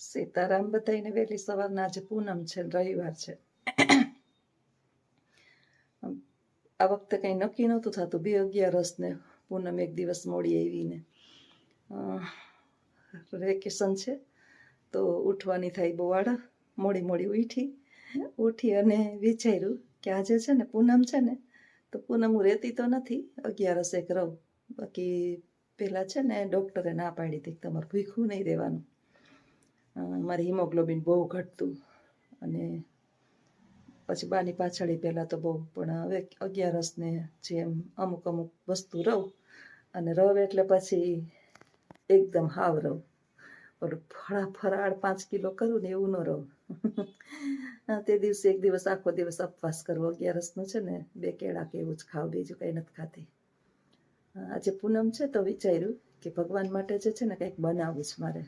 સીતારામ બધાઈને વહેલી સવારના આજે પૂનમ છે ને રવિવાર છે. આ વખતે કંઈ નક્કી નહોતું થતું. 2/11 ને પૂનમ એક દિવસ મોડી આવીને વેકેશન છે તો ઉઠવાની થાય બહુ આડા. મોડી ઉઠી અને વિચાર્યું કે આજે છે ને પૂનમ છે ને, તો પૂનમ હું રહેતી તો નથી, 11 એક રહું. બાકી પહેલાં છે ને ડૉક્ટરે ના પાડી હતી તમારે ભૂખ્યું નહીં રહેવાનું. મારી હિમોગ્લોબિન બહુ ઘટતું અને પછી બાની પાછળી પહેલાં તો બહુ, પણ હવે 11 ને જેમ અમુક વસ્તુ રહું અને રવ એટલે પછી એકદમ હાવ રહું. ઓલું ફરાળ 5 કિલો કરું ને એવું ન રહું. તે દિવસે એક દિવસ આખો દિવસ ઉપવાસ કરવો. 11નો છે ને 2 કેળા કે એવું જ ખાવ, બીજું કંઈ નથી ખાતી. આજે પૂનમ છે તો વિચાર્યું કે ભગવાન માટે જે છે ને કંઈક બનાવવું છે મારે.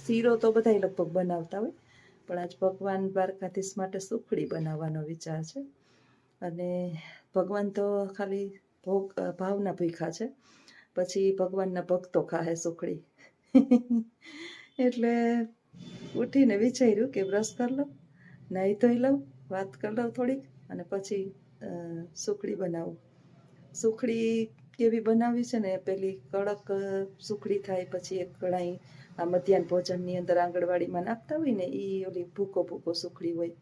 શીરો તો બધા લગભગ બનાવતા હોય, પણ આજ ભગવાન દ્વારકાધીશ માટે સુખડી બનાવવાનો વિચાર છે. અને ભગવાન તો ખાલી ભાવના ભૂખ્યા છે, પછી ભગવાનના ભક્તો ખાહે સુખડી. એટલે ઉઠીને વિચાર્યું કે બ્રશ કરી લઉં, નાહી ધોઈ લઉં, વાત કરી લઉં થોડીક, અને પછી સુખડી બનાવું. સુખડી કેવી બનાવવી છે ને, પેલી કડક સુખડી થાય, પછી એક કઢાઈ આ મધ્યાહન ભોજનની અંદર આંગણવાડીમાં નાખતા હોય ને, એ ઓલી ભૂકો સુખડી હોય,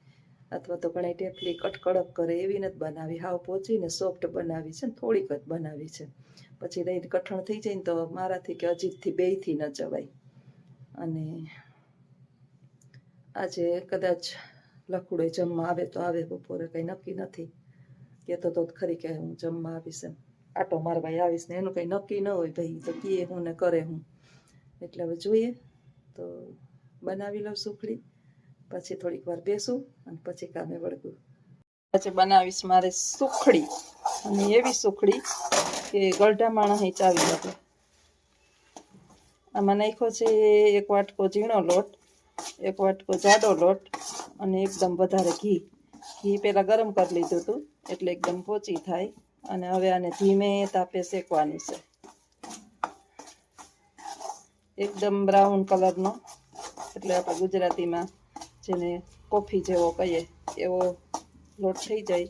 અથવા તો કઢાઈ ટેપલી કડક કરે એવી નથી બનાવી. હાવ પોચીને સોફ્ટ બનાવી છે ને, થોડીક જ બનાવી છે. પછી દહીં કઠણ થઈ જાય ને તો મારાથી કે અજીતથી બેયથી ન જવાય. અને આજે કદાચ લખુડે જમવા આવે તો આવે, બપોરે કંઈ નક્કી નથી. કહેતો તો ખરી કે હું જમવા આવીશ, એમ આટો મારવા આવીશ ને, એનું કંઈ નક્કી ન હોય ભાઈ, તો કીએ હું ને કરે હું. એટલે હવે જોઈએ તો બનાવી લઉં સુખડી, પછી થોડીક વાર બેસું અને પછી કામે વળગું. આજે બનાવીશ મારે સુખડી, અને એવી સુખડી કે ગળઢા માણસ ચાવી શકે. આમાં નાખ્યો છે 1 વાટકો ઝીણો લોટ, 1 વાટકો જાડો લોટ, અને એકદમ વધારે ઘી પહેલાં ગરમ કરી લીધું હતું એટલે એકદમ પોચી થાય. અને હવે આને ધીમે તાપે શેકવાની છે, એકદમ બ્રાઉન કલરનો, એટલે આપણે ગુજરાતીમાં જેને કોફી જેવો કહીએ એવો લોટ થઈ જાય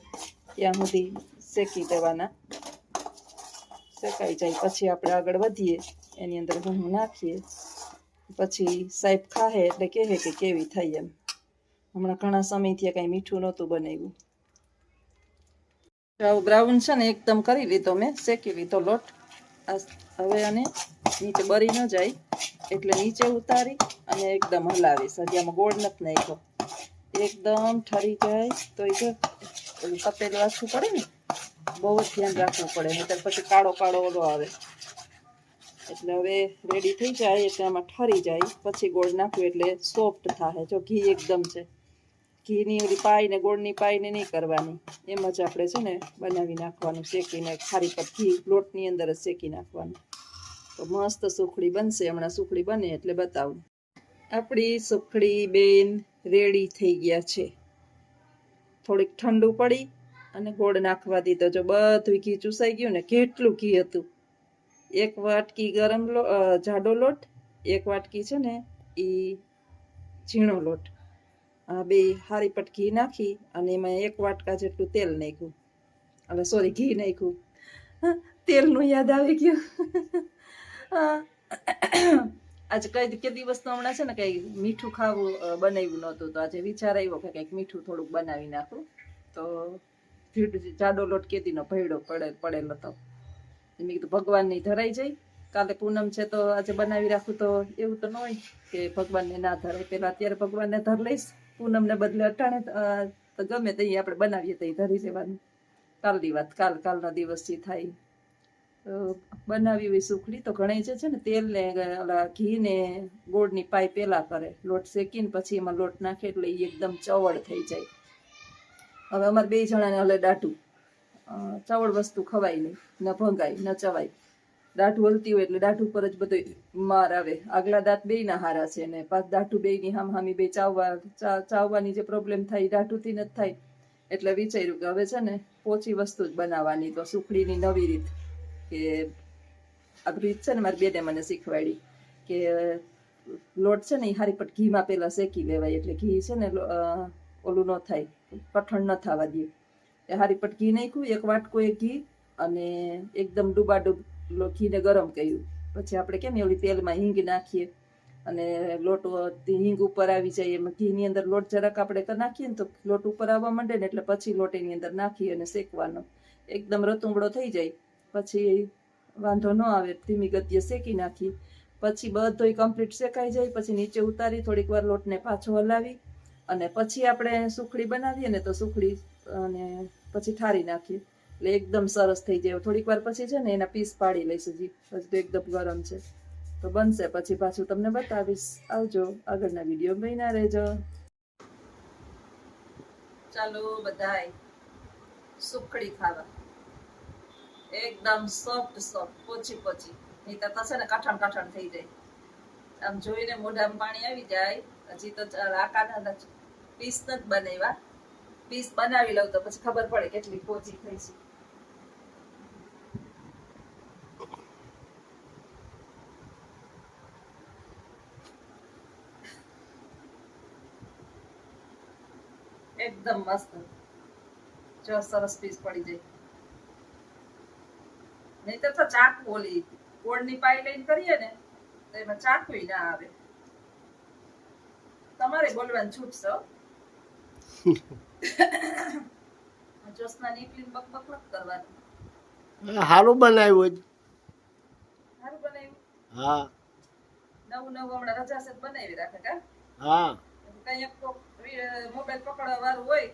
ત્યાં સુધી શેકી દેવાના. શેકાઈ જાય પછી આપણે આગળ વધીએ, એની અંદર ઘઉં નાખીએ, પછી સાહેબ ખાહે એટલે કહે કે કેવી થઈ એમ. હમણાં ઘણા સમયથી કંઈ મીઠું નહોતું બનાવ્યું. આવું બ્રાઉન છે ને એકદમ કરી લીધો મેં, શેકી લીધો લોટ. હવે આને નીચે બળી ન જાય એટલે નીચે ઉતારી અને એકદમ હલાવીશ. હજી આમાં ગોળ નથી નાખ્યો. એકદમ ઠરી જાય તો એ જો ઓલું તપેલું રાખવું પડે ને, બહુ જ ધ્યાન રાખવું પડે, નહીં પછી કાળો ઓલો આવે. એટલે હવે રેડી થઈ જાય એટલે આમાં ઠરી જાય પછી ગોળ નાખવું એટલે સોફ્ટ થાય. જો ઘી એકદમ છે, ઘીની ઓલી પાઈ ને ગોળની પાઈને નહીં કરવાની, એમ જ આપણે છે ને બનાવી નાખવાનું, શેકીને ખારી પર ઘી લોટની અંદર જ શેકી નાખવાનું. તો મસ્ત સુખડી બનશે. હમણાં સુખડી બને એટલે બતાવું. આપણી સુખડી બેન રેડી થઈ ગયા છે. થોડીક ઠંડુ પડી અને ગોળ નાખવા દીધો. જો બધું ઘી ચૂસાઈ ગયું ને, કેટલું ઘી હતું. 1 વાટકી ગરમ જાડો લોટ, 1 વાટકી છે ને એ ઝીણો લોટ, આ બે હારી પટ ઘી નાખી અને એમાં 1 વાટકા જેટલું તેલ નાખ્યું. એટલે સોરી, ઘી નાખ્યું. તેલનું યાદ આવી ગયું. આજે કઈ દિવસ તો હમણાં છે ને કંઈ મીઠું ખાવું બનાવ્યું નહોતું, તો આજે વિચાર આવ્યો કે કંઈક મીઠું થોડુંક બનાવી નાખું. તો જાડો લોટ કેદીનો ભેડો પડેલો હતો. મેં કીધું ભગવાનની ધરાઈ જાય, કાલે પૂનમ છે તો આજે બનાવી રાખું. તો એવું તો ન હોય કે ભગવાનને ના ધરાય, પેલા અત્યારે ભગવાનને ધર લઈશ, પૂનમને બદલે અટાણે તો ગમે તે આપણે બનાવીએ તો ધરી લેવાનું. કાલની વાત, કાલના દિવસથી થાય. તો બનાવી હોય સુખડી તો ઘણી જે છે ને તેલ ને ઘી ને ગોળની પાઈ પેલા કરે, લોટ શેકીને પછી એમાં લોટ નાખે એટલે એ એકદમ ચવડ થઈ જાય. હવે અમારે 2 જણાને હલે દાઢું, ચવડ વસ્તુ ખવાય નહીં, ન ભંગાય ન ચવાય. દાઢું હલતી હોય એટલે દાઢું પર જ બધો માર આવે. આગલા દાંત બેયના હારા છે ને પાછ દાઢું બેયની હામી બે ચાવવાની જે પ્રોબ્લેમ થાય દાઢુંથી ન જ થાય. એટલે વિચાર્યું કે હવે છે ને પોચી વસ્તુ જ બનાવવાની. તો સુખડીની નવી રીત, કે આ રીત છે ને મારી બેને મને શીખવાડી કે લોટ છે ને એ હારી પટ ઘીમાં પેલા શેકી લેવાય, એટલે ઘી છે ને ઓલું ન થાય, કઠણ ન થવા દે. એ હારી પટ ઘી નાખ્યું, એક વાટકો એ ઘી, અને એકદમ ડૂબાડૂબ ઘીને ગરમ કર્યું. પછી આપણે કેમ એવડી તેલમાં હિંગ નાખીએ અને લોટ હિંગ ઉપર આવી જાય, એમાં ઘીની અંદર લોટ જરાક આપણે નાખીએ ને તો લોટ ઉપર આવવા માંડે ને, એટલે પછી લોટ એની અંદર નાખી અને શેકવાનો. એકદમ રતુંબળો થઈ જાય પછી વાંધો ન આવે, ધીમી ગતિએ શેકી નાખી. પછી બધોય કમ્પ્લીટ શેકાઈ જાય પછી નીચે ઉતારી થોડીક વાર લોટને પાછો હલાવી, અને પછી આપણે સુખડી બનાવીએ ને તો સુખડી અને પછી ઠારી નાખીએ એટલે એકદમ સરસ થઈ જાય. થોડીક વાર પછી છે ને એના પીસ પાડી લઈશું, હજી તો એકદમ ગરમ છે. તો બનશે પછી પાછું તમને બતાવીશ. આવજો, આગળના વિડીયો બન્યા રહેજો. ચાલો બધાય સુખડી ખાવા. એકદમ સોફ્ટ સોફ્ટ, પોચી પોચી, નહીં તો થશે ને કઠણ કઠણ થઈ જાય. આમ જોઈને મોઢામાં પાણી આવી જાય. હજી તો આકાના પીસ નથી બનાવ્યા, પીસ બનાવી લઉં તો પછી ખબર પડે કેટલી પોચી થઈ છે. એકદમ મસ્ત, જો સરસ પીસ પડી જાય. નહીં તો ચાકુ ઓલી ગોળની પાઈ લઈને કરીએ ને તો એમાં ચાકુ ના આવે. તમારે બોલવાની છૂટ છે. જોસના નીકળીને બકબક નથી કરવાનું. સારું બનાવ્યું. સારું બનાવ્યું. હા, નવું નવું હમણાં રજા છે બનાવી રાખે કા. હા, કઈક કોક મોબાઈલ પકડવા વાળું હોય,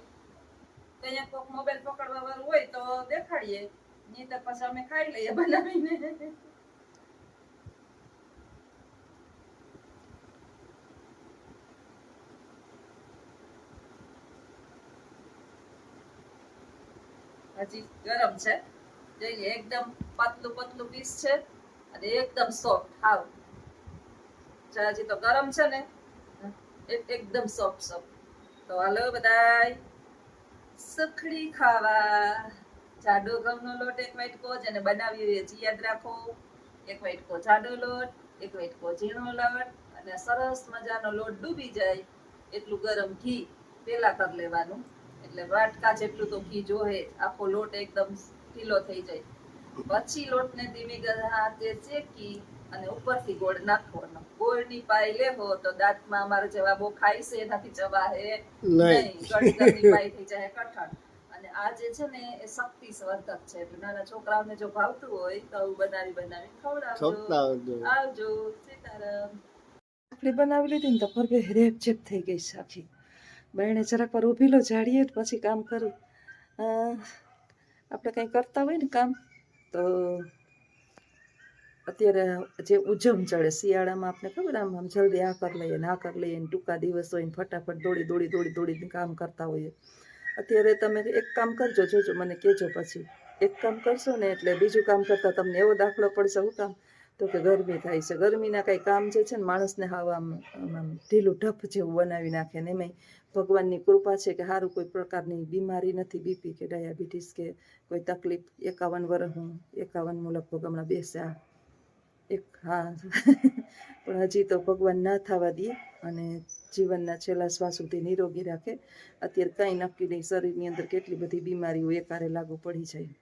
કઈક કોક મોબાઈલ પકડવા વાળું હોય તો દેખાડીએ, નહીં તો પછી અમે ખાઈ લઈએ બનાવીને. હજી ગરમ છે, જોઈએ એકદમ પતલું પતલું પીસ છે અને એકદમ સોફ્ટ. હાવ હજી તો ગરમ છે ને, એકદમ સોફ્ટ સોફ્ટ. તો હાલો બધાય સુખડી ખાવા. જાડો ઘઉંનો લોટ એક વાટકો, જેને બનાવી હોય હજી યાદ રાખો. એક વાટકો જાડો લોટ, એક વાટકો ઝીણો લોટ, અને સરસ મજાનો લોટ ડૂબી જાય એટલું ગરમ ઘી પેલા કરી લેવાનું. એટલે વાટકા જેટલું તો ઘી જોહે, આખો લોટ એકદમ ઢીલો થઈ જાય. પછી લોટને ધીમી હાથે શેકી અને ઉપરથી ગોળ નાખવાનો. ગોળની પાઈ લેવો તો દાંતમાં અમારે જેવા બહુ ખાય છે એનાથી ચવાહે નહીં, ગળગળની પાઈ થઈ જાય કઠણ. અને આ જે છે ને એ શક્તિ વર્ધક છે, એટલે નાના છોકરાઓને જો ભાવતું હોય તો બનાવી બનાવી ખવડાવજો. આવજો, સીતારામ. સુખડી બનાવી લીધી ને તો પર રેપઝેપ થઈ ગઈ છે આખી. બહેણે જરાક પર ઊભી લો, જાડીએ પછી કામ કરું. આપણે કંઈ કરતા હોય ને કામ, તો અત્યારે જે ઉજમ ચડે શિયાળામાં આપણે ખબર આમ આમ જલ્દી આ કરી લઈએ ને આ કરી લઈએ ને, ટૂંકા દિવસ હોય ને ફટાફટ દોડી દોડી દોડી દોડીને કામ કરતા હોઈએ. અત્યારે તમે એક કામ કરજો, જોજો મને કહેજો. પછી એક કામ કરશો ને એટલે બીજું કામ કરતાં તમને એવો દાખલો પડશે. શું કામ? તો કે ગરમી થાય છે. ગરમીના કાંઈ કામ જે છે ને માણસને હાવ આમ ઢીલું ઢપ જેવું બનાવી નાખે ને. એમાંય ભગવાનની કૃપા છે કે સારું કોઈ પ્રકારની બીમારી નથી, બીપી કે ડાયાબિટીસ કે કોઈ તકલીફ. 51 વર્ષ હું 51 લગભગ હમણાં બેસ્યા એક. હા પણ હજી તો ભગવાન ના થવા દે અને જીવનના છેલ્લા શ્વાસ સુધી નિરોગી રાખે. અત્યારે કંઈ નક્કી નહીં, શરીરની અંદર કેટલી બધી બીમારીઓ એકારે લાગુ પડી જાય.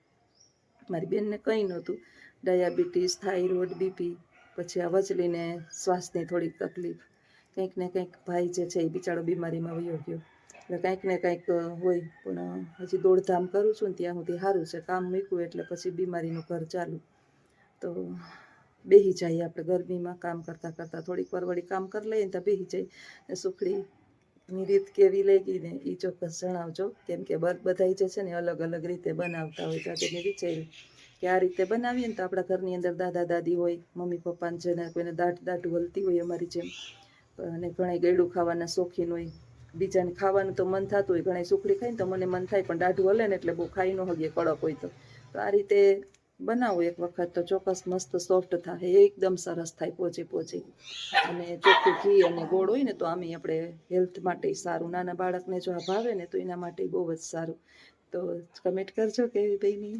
મારી બેનને કંઈ નહોતું, ડાયાબિટીસ, થાઇરોઇડ, બીપી, પછી આ વચલીને શ્વાસની થોડીક તકલીફ. કંઈક ને કંઈક ભાઈ જે છે એ બિચારો બીમારીમાં વયો ગયો. એટલે કંઈક ને કંઈક હોય. પણ હજી દોડધામ કરું છું ને ત્યાં સુધી સારું છે. કામ મૂક્યું એટલે પછી બીમારીનું ઘર ચાલુ. તો બેસી જઈએ આપણે ગરમીમાં કામ કરતાં કરતાં, થોડીક વાર વળી કામ કરી લઈએ ને તો બેસી જાય. સુખડીની રીત કેવી લાગી ને એ ચોક્કસ જણાવજો, કેમ કે બધાય જે છે ને અલગ અલગ રીતે બનાવતા હોય. તો તેને વિચાર્યું કે આ રીતે બનાવીએ ને તો આપણા ઘરની અંદર દાદા દાદી હોય, મમ્મી પપ્પાને જેને કોઈને દાઢું હલતી હોય અમારી જેમ, અને ઘણા ગળ્યું ખાવાના શોખીન હોય. બીજાને ખાવાનું તો મન થતું હોય, ઘણા સુખડી ખાઈને તો મને મન થાય, પણ દાઢું હલે ને એટલે બહુ ખાઈ ન હગે કડક હોય તો આ રીતે બનાવો એક વખત તો ચોક્કસ મસ્ત સોફ્ટ થાય, એકદમ સરસ થાય પોચી પોચી. અને ચોખ્ખું ઘી અને ગોળ હોય ને તો આમે આપણે હેલ્થ માટે સારું. નાના બાળકને જો આ ભાવે ને તો એના માટે બહુ જ સારું. તો કમેન્ટ કરજો કેવી બની.